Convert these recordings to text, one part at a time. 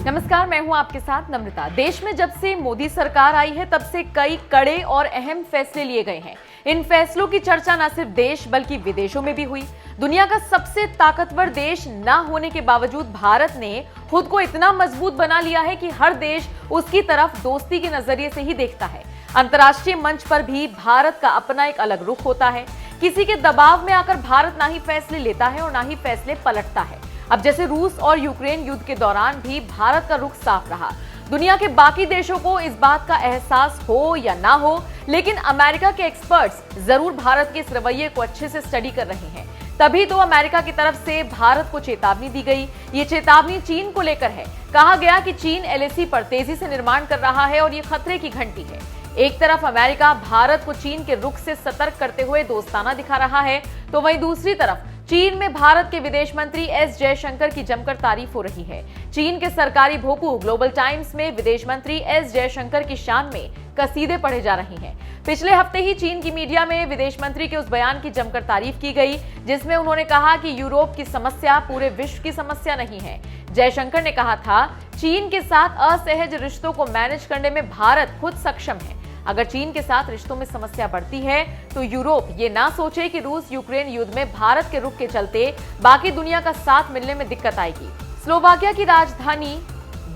नमस्कार, मैं हूं आपके साथ नम्रता। देश में जब से मोदी सरकार आई है तब से कई कड़े और अहम फैसले लिए गए हैं। इन फैसलों की चर्चा न सिर्फ देश बल्कि विदेशों में भी हुई। दुनिया का सबसे ताकतवर देश न होने के बावजूद भारत ने खुद को इतना मजबूत बना लिया है कि हर देश उसकी तरफ दोस्ती के नजरिए से ही देखता है। अंतर्राष्ट्रीय मंच पर भी भारत का अपना एक अलग रुख होता है। किसी के दबाव में आकर भारत ना ही फैसले लेता है और ना ही फैसले पलटता है। अब जैसे रूस और यूक्रेन युद्ध के दौरान भी भारत का रुख साफ रहा। दुनिया के बाकी देशों को इस बात का एहसास हो या ना हो, लेकिन अमेरिका के एक्सपर्ट्स जरूर भारत के इस रवैये को अच्छे से स्टडी कर रहे हैं। तभी तो अमेरिका की तरफ से भारत को चेतावनी दी गई। ये चेतावनी चीन को लेकर है। कहा गया कि चीन एलएसी पर तेजी से निर्माण कर रहा है और ये खतरे की घंटी है। एक तरफ अमेरिका भारत को चीन के रुख से सतर्क करते हुए दोस्ताना दिखा रहा है, तो वहीं दूसरी तरफ चीन में भारत के विदेश मंत्री एस जयशंकर की जमकर तारीफ हो रही है। चीन के सरकारी भोंपू ग्लोबल टाइम्स में विदेश मंत्री एस जयशंकर की शान में कसीदे पढ़े जा रहे हैं। पिछले हफ्ते ही चीन की मीडिया में विदेश मंत्री के उस बयान की जमकर तारीफ की गई जिसमें उन्होंने कहा कि यूरोप की समस्या पूरे विश्व की समस्या नहीं है। जयशंकर ने कहा था, चीन के साथ असहज रिश्तों को मैनेज करने में भारत खुद सक्षम है। अगर चीन के साथ रिश्तों में समस्या बढ़ती है तो यूरोप ये ना सोचे कि रूस यूक्रेन युद्ध में भारत के रुख के चलते बाकी दुनिया का साथ मिलने में दिक्कत आएगी। स्लोवाकिया की राजधानी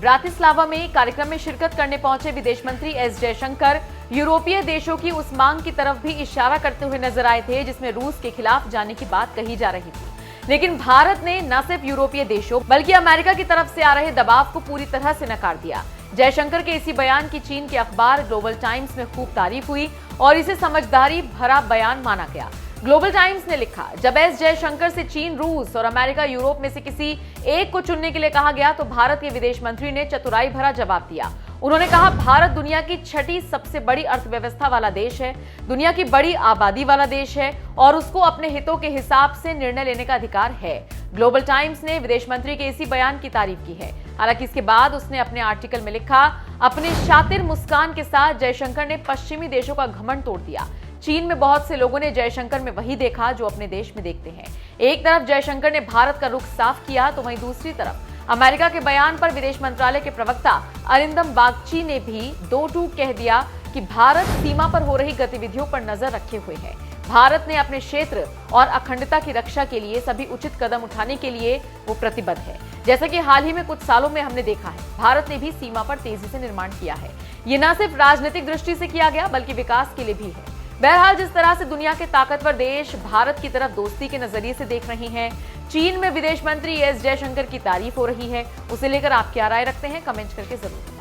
ब्रातिस्लावा में कार्यक्रम में शिरकत करने पहुंचे विदेश मंत्री एस जयशंकर यूरोपीय देशों की उस मांग की तरफ भी इशारा करते हुए नजर आए थे जिसमें रूस के खिलाफ जाने की बात कही जा रही थी। लेकिन भारत ने न सिर्फ यूरोपीय देशों बल्कि अमेरिका की तरफ से आ रहे दबाव को पूरी तरह से नकार दिया। जयशंकर के इसी बयान की चीन के अखबार ग्लोबल टाइम्स में खूब तारीफ हुई और इसे समझदारी भरा बयान माना गया। ग्लोबल टाइम्स ने लिखा, जब एस जयशंकर से चीन, रूस और अमेरिका, यूरोप में से किसी एक को चुनने के लिए कहा गया तो भारत के विदेश मंत्री ने चतुराई भरा जवाब दिया। उन्होंने कहा, भारत दुनिया की छठी सबसे बड़ी अर्थव्यवस्था वाला देश है, दुनिया की बड़ी आबादी वाला देश है और उसको अपने हितों के हिसाब से निर्णय लेने का अधिकार है। ग्लोबल टाइम्स ने विदेश मंत्री के इसी बयान की तारीफ की है। हालांकि इसके बाद उसने अपने आर्टिकल में लिखा, अपने शातिर मुस्कान के साथ जयशंकर ने पश्चिमी देशों का घमंड तोड़ दिया। चीन में बहुत से लोगों ने जयशंकर में वही देखा जो अपने देश में देखते हैं। एक तरफ जयशंकर ने भारत का रुख साफ किया तो वहीं दूसरी तरफ अमेरिका के बयान पर विदेश मंत्रालय के प्रवक्ता अरिंदम बागची ने भी दो टूक कह दिया कि भारत सीमा पर हो रही गतिविधियों पर नजर रखे हुए है। भारत ने अपने क्षेत्र और अखंडता की रक्षा के लिए सभी उचित कदम उठाने के लिए वो प्रतिबद्ध है। जैसा कि हाल ही में कुछ सालों में हमने देखा है, भारत ने भी सीमा पर तेजी से निर्माण किया है। ये न सिर्फ राजनीतिक दृष्टि से किया गया बल्कि विकास के लिए भी है। बहरहाल, जिस तरह से दुनिया के ताकतवर देश भारत की तरफ दोस्ती के नजरिए से देख रहे हैं, चीन में विदेश मंत्री एस जयशंकर की तारीफ हो रही है, उसे लेकर आप क्या राय रखते हैं, कमेंट करके जरूर